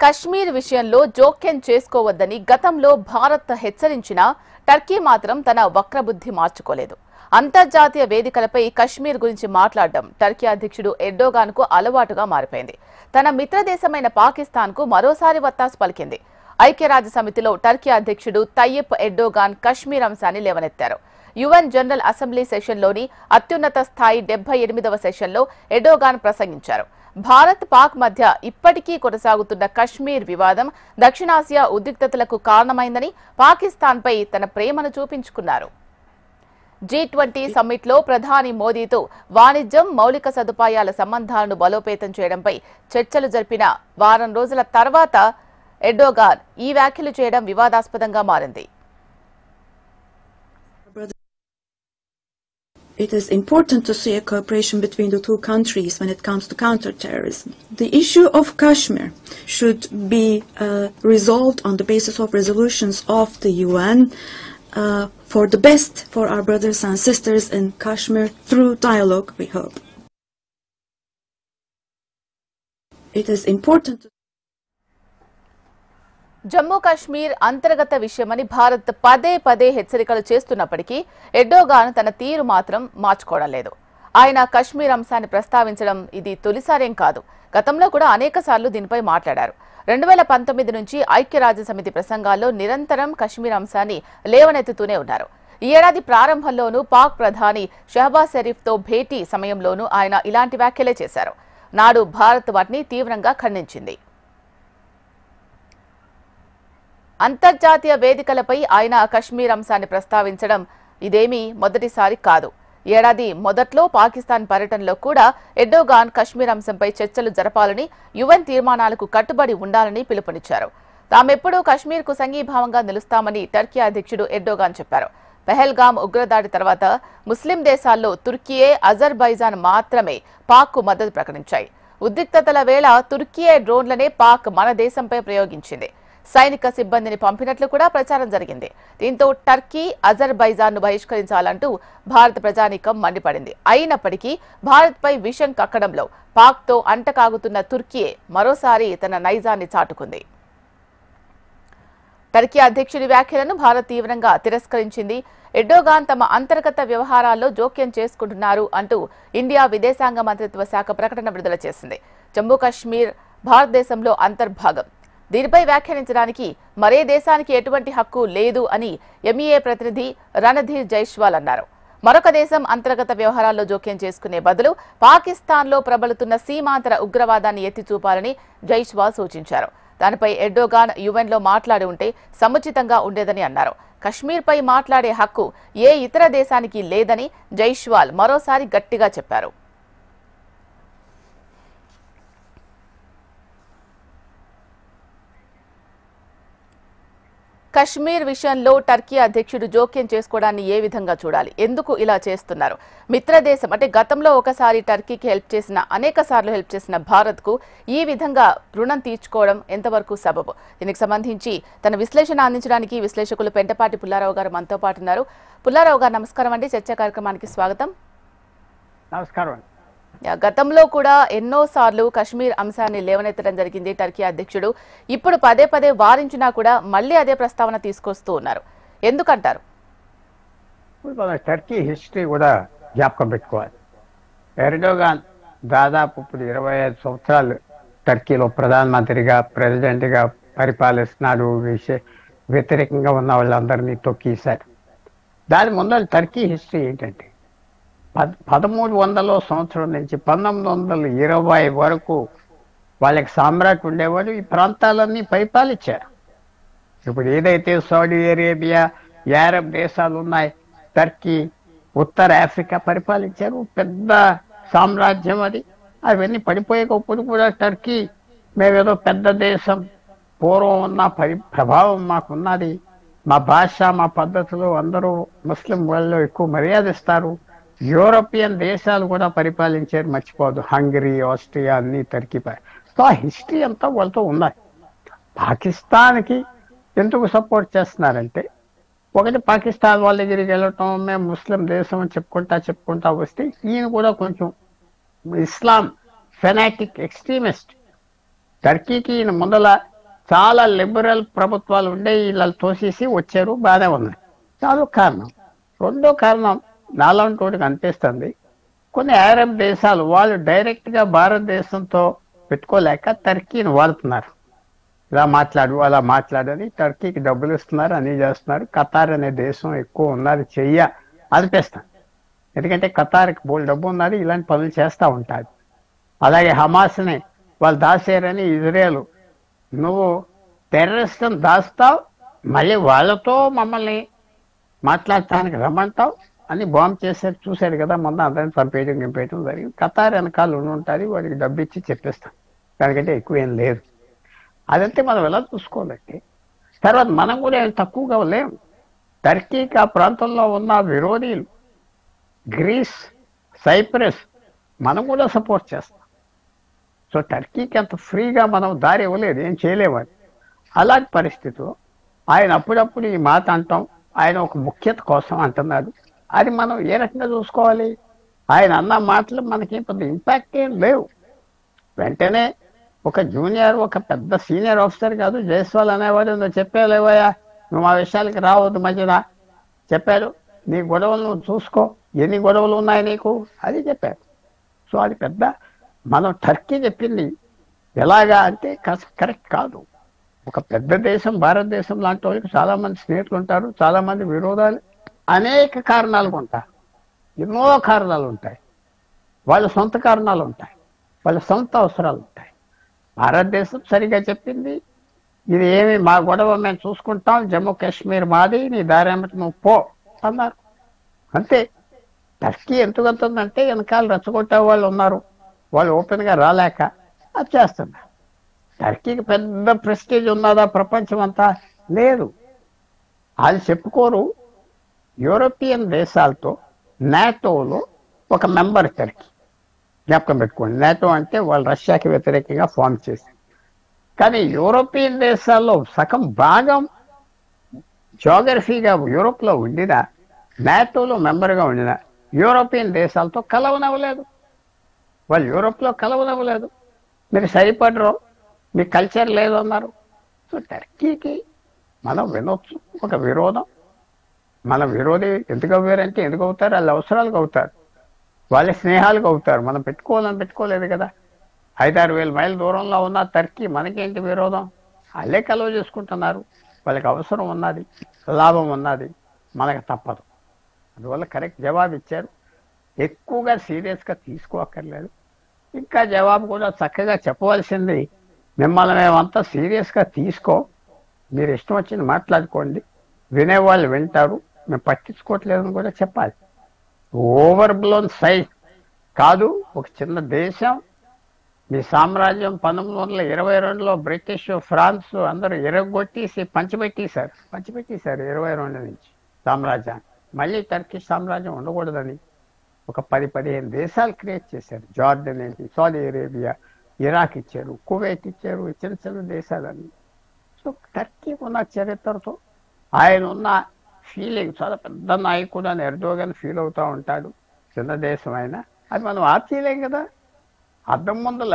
కశ్మీర్ విషయంలో జోక్యం చేసుకోవద్దని గతంలో భారత్ హెచ్చరించినా టర్కీ మాత్రం తన వక్రబుద్ధి మార్చుకోలేదు. అంతర్జాతీయ వేదికలపై కశ్మీర్ గురించి మాట్లాడడం టర్కీ అధ్యక్షుడు ఎర్డోగాన్కు అలవాటుగా మారిపోయింది. తన మిత్రదేశమైన పాకిస్తాన్కు మరోసారి వత్తాసు పలికింది. ఐక్యరాజ్య సమితిలో టర్కీ అధ్యక్షుడు తయ్యిప్ ఎర్డోగాన్ కశ్మీర్ అంశాన్ని లేవనెత్తారు. యుఎన్ జనరల్ అసెంబ్లీ సెషన్లోని అత్యున్నత స్థాయి 78వ సెషన్లో ఎర్డోగాన్ ప్రసంగించారు. భారత్ పాక్ మధ్య ఇప్పటికీ కొనసాగుతున్న కశ్మీర్ వివాదం దక్షిణాసియా ఉద్రిక్తతలకు కారణమైందని పాకిస్తాన్పై తన ప్రేమను చూపించుకున్నారు. G20 సమ్మిట్లో ప్రధాని మోదీతో వాణిజ్యం, మౌలిక సదుపాయాల సంబంధాలను బలోపేతం చేయడంపై చర్చలు జరిపిన వారం రోజుల తర్వాత ఎర్డోగాన్ ఈ వ్యాఖ్యలు చేయడం వివాదాస్పదంగా మారింది. It is important to see a cooperation between the two countries when it comes to counterterrorism. The issue of Kashmir should be resolved on the basis of resolutions of the UN for the best for our brothers and sisters in Kashmir through dialogue, we hope. It is important to Jammu Kashmir అంతర్గత విషయమని భారత్ పదే పదే హెచ్చరికలు చేస్తున్నప్పటికీ Erdogan తన తీరు మాత్రం మార్చుకోవడం లేదు. ఆయన కశ్మీర్ అంశాన్ని ప్రస్తావించడం ఇది తొలిసారేం కాదు. గతంలో కూడా అనేక సార్లు దీనిపై మాట్లాడారు. 2019 నుంచి ఐక్యరాజ్య సమితి ప్రసంగాల్లో నిరంతరం కశ్మీర్ అంశాన్ని లేవనెత్తుతూనే ఉన్నారు. ఈ ఏడాది ప్రారంభంలోనూ పాక్ ప్రధాని షహబాజ్ షరీఫ్తో భేటీ సమయంలోనూ ఆయన ఇలాంటి వ్యాఖ్యలే చేశారు. నాడు భారత్ వాటిని తీవ్రంగా ఖండించింది. అంతర్జాతీయ వేదికలపై ఆయన కశ్మీర్ అంశాన్ని ప్రస్తావించడం ఇదేమీ మొదటిసారి కాదు. ఏడాది మొదట్లో పాకిస్తాన్ పర్యటనలో కూడా ఎర్డోగాన్ కశ్మీర్ అంశంపై చర్చలు జరపాలని, యుఎన్ తీర్మానాలకు కట్టుబడి ఉండాలని పిలుపునిచ్చారు. తామెప్పుడూ కశ్మీర్కు సంఘీభావంగా నిలుస్తామని టర్కీ అధ్యక్షుడు ఎర్డోగాన్ చెప్పారు. పెహల్గామ్ ఉగ్రదాడి తర్వాత ముస్లిం దేశాల్లో తుర్కీయే, అజర్బైజాన్ మాత్రమే పాక్కు మద్దతు ప్రకటించాయి. ఉద్రిక్తతల వేళ తుర్కీయే డ్రోన్లనే పాక్ మన దేశంపై ప్రయోగించింది. సైనిక సిబ్బందిని పంపినట్లు కూడా ప్రచారం జరిగింది. దీంతో టర్కీ, అజర్బైజాన్ను బహిష్కరించాలంటూ భారత ప్రజానీకం మండిపడింది. అయినప్పటికీ భారత్పై విషం కక్కడంలో పాక్తో అంటకాగుతున్న తుర్కీయే మరోసారి తన నైజాన్ని చాటుకుంది. టర్కీ అధ్యక్షుడి వ్యాఖ్యలను భారత్ తీవ్రంగా తిరస్కరించింది. ఎర్డోగాన్ తమ అంతర్గత వ్యవహారాల్లో జోక్యం చేసుకుంటున్నారు అంటూ ఇండియా విదేశాంగ మంత్రిత్వ శాఖ ప్రకటన విడుదల చేసింది. జమ్మూ కాశ్మీర్ భారతదేశంలో అంతర్భాగం. దీనిపై వ్యాఖ్యానించడానికి మరే దేశానికి ఎటువంటి హక్కు లేదు అని ఎంఈఏ ప్రతినిధి రణధీర్ జైస్వాల్ అన్నారు. మరొక దేశం అంతర్గత వ్యవహారాల్లో జోక్యం చేసుకునే బదులు పాకిస్తాన్లో ప్రబలుతున్న సీమాంతర ఉగ్రవాదాన్ని ఎత్తి చూపాలని జైస్వాల్ సూచించారు. దానిపై ఎర్డోగాన్ యుఎన్లో మాట్లాడి ఉంటే సముచితంగా ఉండేదని అన్నారు. కశ్మీర్పై మాట్లాడే హక్కు ఏ ఇతర దేశానికి లేదని జైస్వాల్ మరోసారి గట్టిగా చెప్పారు. కశ్మీర్ విషయంలో టర్కీ అధ్యక్షుడు జోక్యం చేసుకోవడాన్ని ఏ విధంగా చూడాలి? ఎందుకు ఇలా చేస్తున్నారు? మిత్రదేశం అంటే గతంలో ఒకసారి టర్కీకి అనేక సార్లు హెల్ప్ చేసిన భారత్కు ఈ విధంగా రుణం తీర్చుకోవడం ఎంతవరకు సబబు? దీనికి సంబంధించి తన విశ్లేషణ అందించడానికి విశ్లేషకులు పెంటపాటి పుల్లారావు గారు మనతో పాటు ఉన్నారు. పుల్లారావు గారు నమస్కారం అండి. చర్చా కార్యక్రమానికి స్వాగతం. నమస్కారం. గతంలో కూడా ఎన్నోసార్లు కశ్మీర్ అంశాన్ని లేవనెత్తడం జరిగింది టర్కీ అధ్యక్షుడు. ఇప్పుడు పదే పదే వారించినా కూడా మళ్ళీ అదే ప్రస్తావన తీసుకొస్తూ ఉన్నారు. ఎందుకంటారు? టర్కీ హిస్టరీ కూడా జ్ఞాపకం పెట్టుకోవాలి. ఎర్డోగాన్ దాదాపు ఇప్పుడు 25 సంవత్సరాలు టర్కీలో ప్రధానమంత్రిగా, ప్రెసిడెంట్గా పరిపాలిస్తున్నాడు. వ్యతిరేకంగా ఉన్న వాళ్ళందరినీ తొక్కేశారు. దాని ముందర టర్కీ హిస్టరీ ఏంటంటే 1300 సంవత్సరం నుంచి 1920 వరకు వాళ్ళకి సామ్రాట్ ఉండేవాడు. ఈ ప్రాంతాలన్నీ పరిపాలించారు. ఇప్పుడు ఏదైతే సౌదీ అరేబియా, అరబ్ దేశాలు ఉన్నాయి, టర్కీ, ఉత్తర ఆఫ్రికా పరిపాలించారు. పెద్ద సామ్రాజ్యం అది. అవన్నీ పడిపోయేటప్పుడు కూడా టర్కీ మేమేదో పెద్ద దేశం, పూర్వం ఉన్న ప్రభావం మాకున్నది, మా భాష, మా పద్ధతులు అందరూ ముస్లిం వాళ్ళు ఎక్కువ మర్యాదిస్తారు. యూరోపియన్ దేశాలు కూడా పరిపాలించారు, మర్చిపోదు. హంగరీ, ఆస్ట్రియా అన్ని టర్కీ. సో ఆ హిస్టరీ అంతా వాళ్ళతో ఉన్నాయి. పాకిస్తాన్కి ఎందుకు సపోర్ట్ చేస్తున్నారంటే, ఒకటి పాకిస్తాన్ వాళ్ళ దగ్గరికి వెళ్ళటం, మేము ముస్లిం దేశం చెప్పుకుంటా వస్తే ఈయన కూడా కొంచెం ఇస్లాం ఫెనాటిక్ ఎక్స్ట్రీమిస్ట్. టర్కీకి ఈయన ముందల చాలా లిబరల్ ప్రభుత్వాలు ఉండే వీళ్ళు తోసేసి వచ్చారు, బాగానే ఉన్నాయి. చాలా కారణం. రెండో కారణం నాలాంటి వాడికి అనిపిస్తుంది, కొన్ని అరబ్ దేశాలు వాళ్ళు డైరెక్ట్గా భారతదేశంతో పెట్టుకోలేక టర్కీని వాడుతున్నారు. ఇలా మాట్లాడు అలా మాట్లాడని టర్కీకి డబ్బులు ఇస్తున్నారు, అన్నీ చేస్తున్నారు. ఖతార్ అనే దేశం ఎక్కువ ఉన్నది అనిపిస్తాను. ఎందుకంటే ఖతార్కి బోల్ డబ్బు ఉన్నది, ఇలాంటి పనులు చేస్తూ ఉంటారు. అలాగే హమాస్ని వాళ్ళు దాచారని ఇజ్రాయెల్, నువ్వు టెర్రరిస్ట్ని దాస్తావు, మళ్ళీ వాళ్ళతో మమ్మల్ని మాట్లాడటానికి రమ్మంటావు అని బాంబు చేశారు. చూశాడు కదా, మొన్న అందరిని చంపేయడం గింపేయడం జరిగింది. ఖతార్ వెనకాల ఉంటుంది, వాడికి డబ్బు ఇచ్చి చెప్పిస్తాం, దానికంటే ఎక్కువ ఏం లేదు. అదంతే మనం ఎలా చూసుకోవాలంటే. తర్వాత మనం కూడా ఏం తక్కువగా లేము. టర్కీకి ఆ ప్రాంతంలో ఉన్న విరోధీలు గ్రీస్, సైప్రస్ మనం కూడా సపోర్ట్ చేస్తాం. సో టర్కీకి అంత ఫ్రీగా మనం దారి ఇవ్వలేదు, ఏం చేయలేమని. అలాంటి పరిస్థితిలో ఆయన అప్పుడప్పుడు ఈ మాట అంటాం, ఆయన ఒక ముఖ్యత కోసం అంటున్నాడు. అది మనం ఏ రకంగా చూసుకోవాలి? ఆయన అన్న మాటలు మనకి పెద్ద ఇంపాక్ట్ ఏం లేవు. వెంటనే ఒక జూనియర్, ఒక పెద్ద సీనియర్ ఆఫీసర్ కాదు, జైస్వాల్ అనేవాడు, నువ్వు చెప్పేలేవయ్యా, నువ్వు ఆ విషయాలకి రావద్దు మధ్యన చెప్పాడు. నీ గొడవలు నువ్వు చూసుకో, ఎన్ని గొడవలు ఉన్నాయి నీకు, అది చెప్పారు. సో అది పెద్ద మనం టర్కీ చెప్పింది ఎలాగా అంటే కరెక్ట్ కాదు. ఒక పెద్ద దేశం, భారతదేశం లాంటి వాళ్ళకి చాలామంది స్నేహితులు ఉంటారు, చాలామంది విరోధాలు, అనేక కారణాలు ఉంటాయి, ఎన్నో కారణాలు ఉంటాయి, వాళ్ళ సొంత కారణాలు ఉంటాయి, వాళ్ళ సొంత అవసరాలు ఉంటాయి. భారతదేశం సరిగా చెప్పింది, ఇది ఏమి మా గొడవ మేము చూసుకుంటాం, జమ్మూ కాశ్మీర్ మాది, నీ దారేమిటి నువ్వు పో అన్నారు, అంతే. టర్కీ ఎందుకంటుందంటే వెనకాల రెచ్చగొట్టే వాళ్ళు ఉన్నారు, వాళ్ళు ఓపెన్గా రాలేక అది చేస్తున్నారు. టర్కీకి పెద్ద ప్రెస్టేజ్ ఉన్నదా ప్రపంచం అంతా? లేదు. వాళ్ళు చెప్పుకోరు. యూరోపియన్ దేశాలతో నాటోలో ఒక మెంబర్ టర్కీ, జ్ఞాపకం పెట్టుకోండి. నాటో అంటే వాళ్ళు రష్యాకి వ్యతిరేకంగా ఫామ్ చేసి, కానీ యూరోపియన్ దేశాల్లో సగం భాగం జోగ్రఫీగా యూరోప్లో ఉండినా, నాటోలో మెంబర్గా ఉండినా యూరోపియన్ దేశాలతో కలవనవ్వలేదు. వాళ్ళు యూరోప్లో కలవనవ్వలేదు. మీరు సరిపడరు, మీ కల్చర్ లేదు అన్నారు. సో టర్కీకి మనం వినొచ్చు ఒక విరోధం. మన విరోధి ఎందుకు అవ్వారంటే ఎందుకు అవుతారు? వాళ్ళ అవసరాలకు అవుతారు, వాళ్ళ స్నేహాలకు అవుతారు. మనం పెట్టుకోవాలని పెట్టుకోలేదు కదా. 5-6 వేల మైళ్ళ దూరంలో ఉన్న టర్కీ మనకేంటి విరోధం? వాళ్ళే కలవ చేసుకుంటున్నారు, వాళ్ళకి అవసరం ఉన్నది, లాభం ఉన్నది, మనకు తప్పదు. అందువల్ల కరెక్ట్ జవాబు ఇచ్చారు. ఎక్కువగా సీరియస్గా తీసుకోక్కర్లేదు. ఇంకా జవాబు కూడా చక్కగా చెప్పవలసింది, మిమ్మల్ని మేమంతా సీరియస్గా తీసుకో, మీరు ఇష్టం వచ్చింది మాట్లాడుకోండి, వినేవాళ్ళు వింటారు, మేము పట్టించుకోవట్లేదని కూడా చెప్పాలి. ఓవర్ బ్లోన్ సైజ్ కాదు. ఒక చిన్న దేశం, మీ సామ్రాజ్యం 1922లో బ్రిటిష్, ఫ్రాన్స్ అందరూ ఎరగొట్టేసి పంచిపెట్టేశారు 22 నుంచి సామ్రాజ్యాన్ని. మళ్ళీ టర్కిష్ సామ్రాజ్యం ఉండకూడదని ఒక 10-15 దేశాలు క్రియేట్ చేశారు. జార్డన్ ఏంటి, సౌదీ అరేబియా, ఇరాక్ ఇచ్చారు, కువైట్ ఇచ్చారు, చిన్న చిన్న దేశాలన్నీ. సో టర్కీ ఉన్న చరిత్రతో ఆయన ఉన్న ఫీలింగ్, చాలా పెద్ద నాయకుడు అని ఎర్డోగన్ ఫీల్ అవుతూ ఉంటాడు. చిన్న దేశం అయినా అది మనం ఆర్చీలేం కదా. అద్దం ముందుల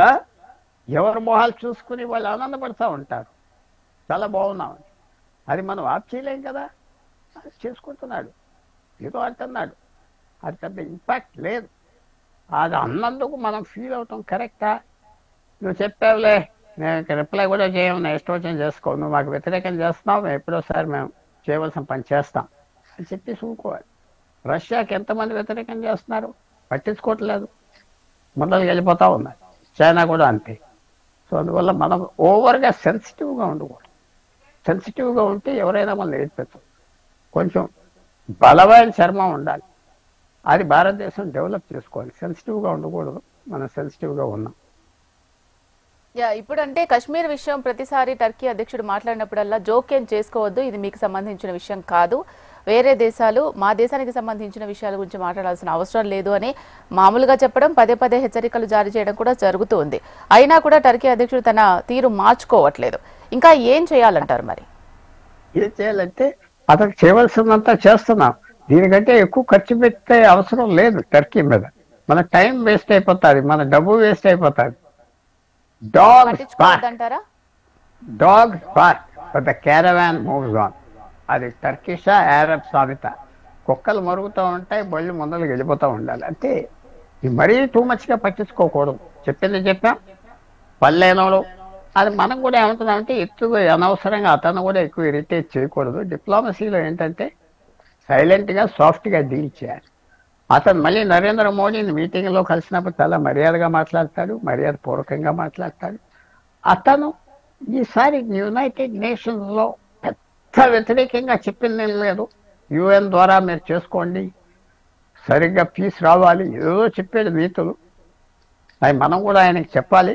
ఎవరి మొహాలు చూసుకుని వాళ్ళు ఆనందపడుతూ ఉంటారు, చాలా బాగున్నామని. అది మనం ఆర్చీలేం కదా. అది చేసుకుంటున్నాడు, ఏదో అంటున్నాడు, అది పెద్ద ఇంపాక్ట్ లేదు. అది అన్నందుకు మనం ఫీల్ అవుతాం కరెక్టా? నువ్వు చెప్పావులే, నేను రిప్లై కూడా చేయము, నేను ఇష్టం వచ్చిన చేసుకో, నువ్వు మాకు వ్యతిరేకం చేస్తున్నావు, మేము ఎప్పుడోసారి మేము చేయవలసిన పని చేస్తాం అని చెప్పి చూసుకోవాలి. రష్యాకి ఎంతమంది వ్యతిరేకం చేస్తున్నారు, పట్టించుకోవట్లేదు, మొదలు వెళ్ళిపోతూ ఉన్నాయి. చైనా కూడా అంతే. సో అందువల్ల మనం ఓవర్గా సెన్సిటివ్గా ఉండకూడదు. సెన్సిటివ్గా ఉంటే ఎవరైనా మనం ఏడిపెడతాం. కొంచెం బలమైన చర్మం ఉండాలి, అది భారతదేశం డెవలప్ చేసుకోవాలి. సెన్సిటివ్గా ఉండకూడదు, మనం సెన్సిటివ్గా ఉన్నాం. ఇప్పుడంటే కశ్మీర్ విషయం ప్రతిసారి టర్కీ అధ్యక్షుడు మాట్లాడినప్పుడల్లా జోక్యం చేసుకోవద్దు, ఇది మీకు సంబంధించిన విషయం కాదు, వేరే దేశాలు మా దేశానికి సంబంధించిన విషయాల గురించి మాట్లాడాల్సిన అవసరం లేదు అని మామూలుగా చెప్పడం, పదే హెచ్చరికలు జారీ చేయడం కూడా జరుగుతుంది. అయినా కూడా టర్కీ అధ్యక్షుడు తన తీరు మార్చుకోవట్లేదు. ఇంకా ఏం చేయాలంటారు? మరి ఏం చేయాలంటే అతనికి చేయవలసిందంతా చేస్తున్నాం. దీనికంటే ఎక్కువ ఖర్చు పెట్టే అవసరం లేదు టర్కీ మీద. మన టైం వేస్ట్ అయిపోతుంది, మన డబ్బు వేస్ట్ అయిపోతుంది. డాగ్స్ పట్టించుకోవద్దంటారా? Bark but the caravan moves on. అది టర్కిషా అరబ్ సామెత. కుక్కలు మరుగుతూ ఉంటాయి, బళ్ళు ముందరికి వెళ్ళిపోతూ ఉండాలి అంతే. మరీ టూ మచ్గా పట్టించుకోకూడదు. చెప్పింది చెప్పాం, పల్లెనోడు అది. మనం కూడా ఏమంటున్నామంటే ఎక్కువ అనవసరంగా అతను కూడా ఎక్కువ ఇరిటేట్ చేయకూడదు. డిప్లొమసీలో ఏంటంటే సైలెంట్గా సాఫ్ట్గా డీల్ చేయాలి. అతను మళ్ళీ నరేంద్ర మోడీని మీటింగ్లో కలిసినప్పుడు చాలా మర్యాదగా మాట్లాడతాడు, మర్యాద పూర్వకంగా మాట్లాడతాడు. అతను ఈసారి యునైటెడ్ నేషన్స్లో పెద్ద వ్యతిరేకంగా చెప్పింది లేదు. యుఎన్ ద్వారా మీరు చేసుకోండి, సరిగ్గా పీస్ రావాలి, ఏదో చెప్పాడు నీతులు. అవి మనం కూడా ఆయనకి చెప్పాలి.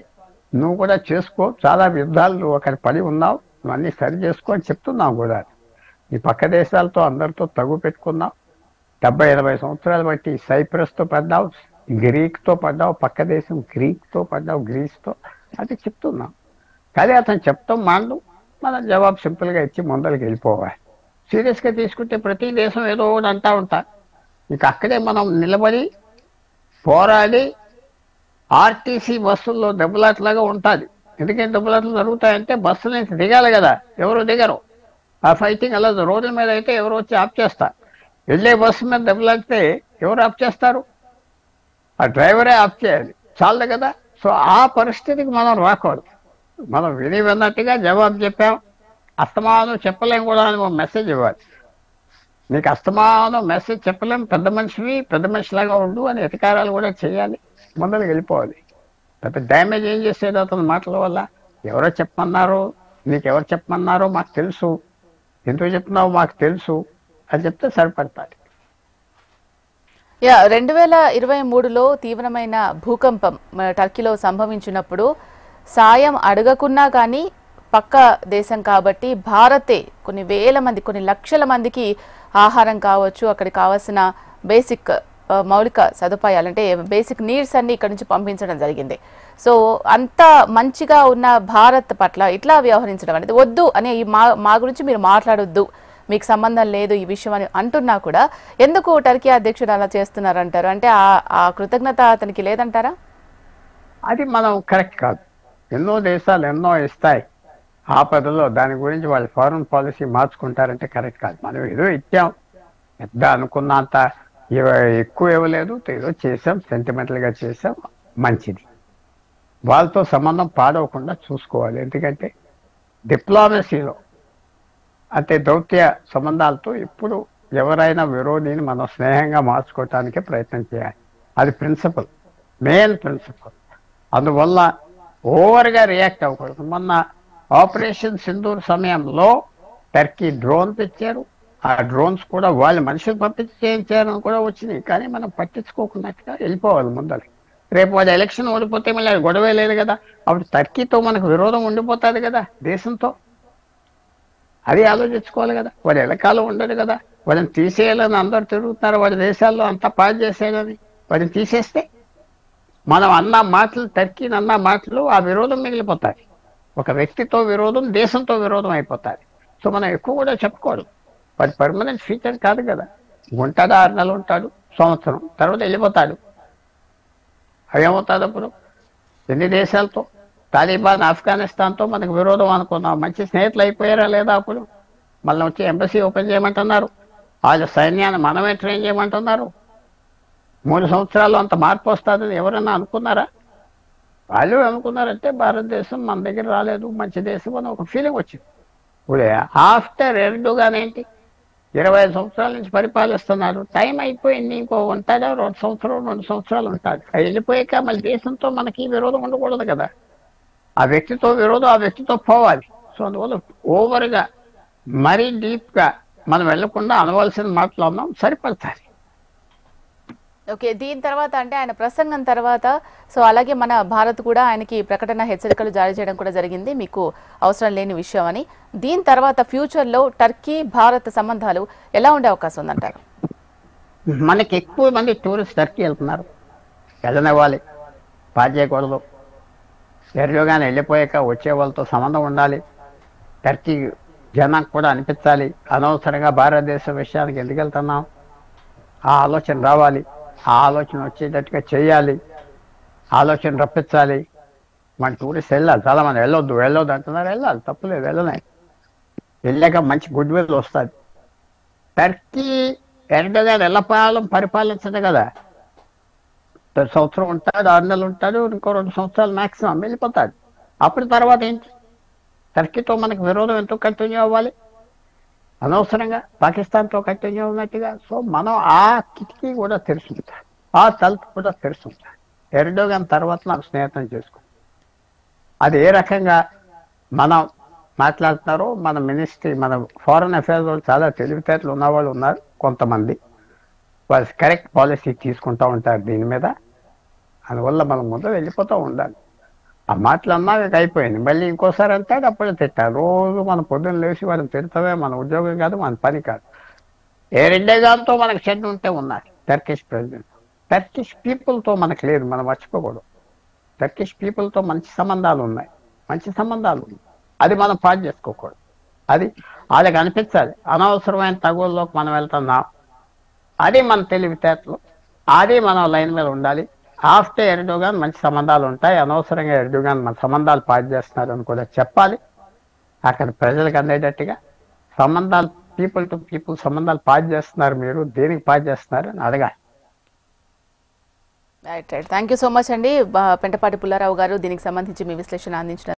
నువ్వు కూడా చేసుకో, చాలా యుద్ధాలు నువ్వు అక్కడ పడి ఉన్నావు, నువ్వన్నీ సరి చేసుకో అని చెప్తున్నావు కూడా. ఈ పక్క దేశాలతో అందరితో తగు పెట్టుకున్నావు. 70-80 సంవత్సరాలు బట్టి సైప్రస్తో పడ్డావు, గ్రీక్తో పడ్డావు, పక్క దేశం గ్రీక్తో పడ్డావు, గ్రీస్తో. అది చెప్తున్నాం. కానీ అతను చెప్తాం మాండు, మనం జవాబు సింపుల్గా ఇచ్చి ముందరికి వెళ్ళిపోవాలి. సీరియస్గా తీసుకుంటే ప్రతి దేశం ఏదో ఒకటి అంటూ ఉంటారు. ఇక అక్కడే మనం నిలబడి పోరాడి ఆర్టీసీ బస్సుల్లో దెబ్బలాట్లాగా ఉంటుంది. ఎందుకంటే దెబ్బలాట్లు జరుగుతాయంటే బస్సుల నుంచి దిగాలి కదా, ఎవరు దిగరు. ఆ ఫైటింగ్ అలా రోడ్ల మీద అయితే ఎవరు వచ్చి ఆఫ్ చేస్తారు. వెళ్ళే బస్సు మీద దెబ్బలాడితే ఎవరు ఆఫ్ చేస్తారు? ఆ డ్రైవరే ఆఫ్ చేయాలి, చాలదు కదా. సో ఆ పరిస్థితికి మనం రాకూడదు. మనం విన్నట్టుగా జవాబు చెప్పాం. అస్తమానం చెప్పలేం కూడా అని ఒక మెసేజ్ ఇవ్వాలి. నీకు అస్తమానం మెసేజ్ చెప్పలేం, పెద్ద మనిషిలాగా ఉండు అని ఎతికారాలు కూడా చేయాలి. ముందరికి వెళ్ళిపోవాలి. పెద్ద డ్యామేజ్ ఏం చేసేది అతని మాటల వల్ల? ఎవరో చెప్పమన్నారు, నీకెవరు చెప్పమన్నారో మాకు తెలుసు, ఎందుకు చెప్తున్నావు మాకు తెలుసు అని చెప్తే సరిపడతాడు. 2023లో తీవ్రమైన భూకంపం టర్కీలో సంభవించినప్పుడు సాయం అడగకున్నా కానీ పక్క దేశం కాబట్టి భారతే కొన్ని వేల మంది, కొన్ని లక్షల మందికి ఆహారం కావచ్చు, అక్కడికి కావాల్సిన బేసిక్ మౌలిక సదుపాయాలు అంటే బేసిక్ నీడ్స్ అన్ని ఇక్కడ నుంచి పంపించడం జరిగింది. సో అంత మంచిగా ఉన్న భారత్ పట్ల ఇట్లా వ్యవహరించడం అనేది వద్దు అనే మా గురించి మీరు మాట్లాడొద్దు, మీకు సంబంధం లేదు ఈ విషయం అని అంటున్నా కూడా ఎందుకు టర్కీ అధ్యక్షుడు అలా చేస్తున్నారంటారు? అంటే ఆ కృతజ్ఞత అతనికి లేదంటారా? అది మనం కరెక్ట్ కాదు. ఎన్నో దేశాలు ఎన్నో ఇస్తాయి ఆపదలో, దాని గురించి వాళ్ళు ఫారెన్ పాలసీ మార్చుకుంటారంటే కరెక్ట్ కాదు. మనం ఏదో ఇచ్చాం, పెద్ద అనుకున్నంత ఎక్కువ ఇవ్వలేదు, ఏదో చేసాం, సెంటిమెంటల్గా చేసాం, మంచిది. వాళ్ళతో సంబంధం పాడవకుండా చూసుకోవాలి. ఎందుకంటే డిప్లొమసీలో అంటే దౌత్య సంబంధాలతో ఎప్పుడు ఎవరైనా విరోధిని మనం స్నేహంగా మార్చుకోవటానికే ప్రయత్నం చేయాలి. అది ప్రిన్సిపల్, మెయిన్ ప్రిన్సిపల్. అందువల్ల ఓవర్గా రియాక్ట్ అవ్వకూడదు. మొన్న ఆపరేషన్ సింధూర్ సమయంలో టర్కీ డ్రోన్ తెచ్చారు. ఆ డ్రోన్స్ కూడా వాళ్ళు మనుషులు పంపించి చేయించారని కూడా వచ్చినాయి. కానీ మనం పట్టించుకోకున్నట్టుగా వెళ్ళిపోవాలి ముందరికి. రేపు వాళ్ళు ఎలక్షన్ ఓడిపోతే మళ్ళీ అది గొడవే లేదు కదా, అప్పుడు టర్కీతో మనకు విరోధం ఉండిపోతుంది కదా దేశంతో. అది ఆలోచించుకోవాలి కదా. వాడు ఎలకాలం ఉండదు కదా, వాడిని తీసేయాలని అందరు తిరుగుతున్నారు, వాడి దేశాల్లో అంతా పాడు చేసేయాలని. వాడిని తీసేస్తే మనం అన్న మాటలు, టర్కీని అన్న మాటలు, ఆ విరోధం మిగిలిపోతాయి. ఒక వ్యక్తితో విరోధం దేశంతో విరోధం అయిపోతాయి. సో మనం ఎక్కువ కూడా చెప్పుకోడు. వాడి పర్మనెంట్ ఫీచర్ కాదు కదా. ఉంటాడు, 6 నెలలు ఉంటాడు, సంవత్సరం, తర్వాత వెళ్ళిపోతాడు. ఏమవుతుంది అప్పుడు? ఎన్ని దేశాలతో, తాలిబాన్ ఆఫ్ఘనిస్తాన్తో మనకు విరోధం అనుకున్నాం, మంచి స్నేహితులు అయిపోయారా లేదా? అప్పుడు మళ్ళీ వచ్చి ఎంబసీ ఓపెన్ చేయమంటున్నారు, వాళ్ళ సైన్యాన్ని మనమే ట్రైన్ చేయమంటున్నారు. 3 సంవత్సరాలు అంత మార్పు వస్తుందని ఎవరన్నా అనుకున్నారా? వాళ్ళు అనుకున్నారంటే భారతదేశం మన దగ్గర రాలేదు, మంచి దేశం అని ఒక ఫీలింగ్ వచ్చింది. ఇప్పుడు ఆఫ్టర్ ఎర్డోగాన్ ఏంటి, 25 సంవత్సరాల నుంచి పరిపాలిస్తున్నారు, టైం అయిపోయింది, ఇంకో ఉంటాడా 2 సంవత్సరాలు ఉంటాడు. అది వెళ్ళిపోయాక మళ్ళీ దేశంతో మనకి విరోధం ఉండకూడదు కదా. ఆ వ్యక్తితో విరోధం ఆ వ్యక్తితో పోవాలి. సో అందువల్ల ఓవర్గా మరీ డీప్గా మనం వెళ్లకుండా అనవలసిన మాట్లాడినాం, సరిపడతాయి. ఓకే, దీని తర్వాత అంటే ఆయన ప్రసంగం తర్వాత సో అలాగే మన భారత్ కూడా ఆయనకి ప్రకటన హెచ్చరికలు జారీ చేయడం కూడా జరిగింది, మీకు అవసరం లేని విషయం అని. దీని తర్వాత ఫ్యూచర్లో టర్కీ భారత్ సంబంధాలు ఎలా ఉండే అవకాశం ఉందంటారు? మనకి ఎక్కువ మంది టూరిస్ట్ టర్కీ వెళ్తున్నారు, వెళ్ళనివ్వాలి, పాస్ చేయకూడదు. ఎర్డోగాన్ వెళ్ళిపోయాక వచ్చే వాళ్ళతో సంబంధం ఉండాలి. టర్కీ జనానికి కూడా అనిపించాలి, అనవసరంగా భారతదేశం విషయానికి ఎందుకు వెళ్తున్నాం, ఆ ఆలోచన రావాలి. ఆ ఆలోచన వచ్చేటట్టుగా చేయాలి, ఆలోచన రప్పించాలి. మన టూరిస్ట్ వెళ్ళాలి, చాలా మంది వెళ్ళొద్దు అంటున్నారు, వెళ్ళాలి, తప్పులేదు, వెళ్ళలేదు. వెళ్ళాక మంచి గుడ్ విల్ వస్తుంది. టర్కీ ఎర్డోగాన్ ఎల్లపాలం పరిపాలించదు కదా, సంవత్సరం ఉంటాడు, 6 నెలలు ఉంటాడు, ఇంకో 2 సంవత్సరాలు మ్యాక్సిమం వెళ్ళిపోతాడు. అప్పుడు తర్వాత ఏంటి? టర్కీతో మనకు విరోధం ఎందుకు కంటిన్యూ అవ్వాలి? అనవసరంగా పాకిస్తాన్తో కంటిన్యూ ఉన్నట్టుగా. సో మనం ఆ కిటికీ కూడా తెరుచుంటాం, ఆ తలుపు కూడా తెరుచుంటాం. ఎర్డోగాన్ తర్వాత నాకు స్నేహితం చేసుకో. అది ఏ రకంగా మనం మాట్లాడుతున్నారో మన మినిస్ట్రీ, మన ఫారెన్ అఫైర్స్ వాళ్ళు చాలా తెలివితేటలు ఉన్నవాళ్ళు ఉన్నారు కొంతమంది, వాళ్ళు కరెక్ట్ పాలసీ తీసుకుంటూ ఉంటారు దీని మీద. అందువల్ల మనం ముందు వెళ్ళిపోతూ ఉండాలి. ఆ మాటలు అన్నాక అయిపోయింది, మళ్ళీ ఇంకోసారి అంటాడు, అప్పుడే తిట్టాలి. రోజు మనం పొద్దున్న లేచి వాళ్ళని తిడతామే, మన ఉద్యోగం కాదు, మన పని కాదు. ఎర్డోగాన్తో మనకు చెడ్డ ఉంటే ఉన్నారు టర్కిష్ ప్రెసిడెంట్. టర్కిష్ పీపుల్తో మనకు లేదు, మనం మర్చిపోకూడదు. టర్కిష్ పీపుల్తో మంచి సంబంధాలు ఉన్నాయి, అది మనం పాటు చేసుకోకూడదు. అది వాళ్ళకి అనిపించాలి, అనవసరమైన తగుల్లోకి మనం వెళ్తున్నాం. అది మన తెలివితేటలు, అది మనం లైన్ మీద ఉండాలి. ఆఫ్టర్ ఎర్డోగాన్ మంచి సంబంధాలు ఉంటాయి, అనవసరంగా ఎర్డోగాన్ మన సంబంధాలు పాటు చేస్తున్నారు అని కూడా చెప్పాలి. అక్కడ ప్రజలకు అందేటట్టుగా సంబంధాలు, పీపుల్ టు పీపుల్ సంబంధాలు పాటు చేస్తున్నారు, మీరు దేనికి పాటు చేస్తున్నారు అని అడగాలి. Right. Thank you so much అండి పెంటపాటి పుల్లారావు గారు, దీనికి సంబంధించి మీ విశ్లేషణ అందించిన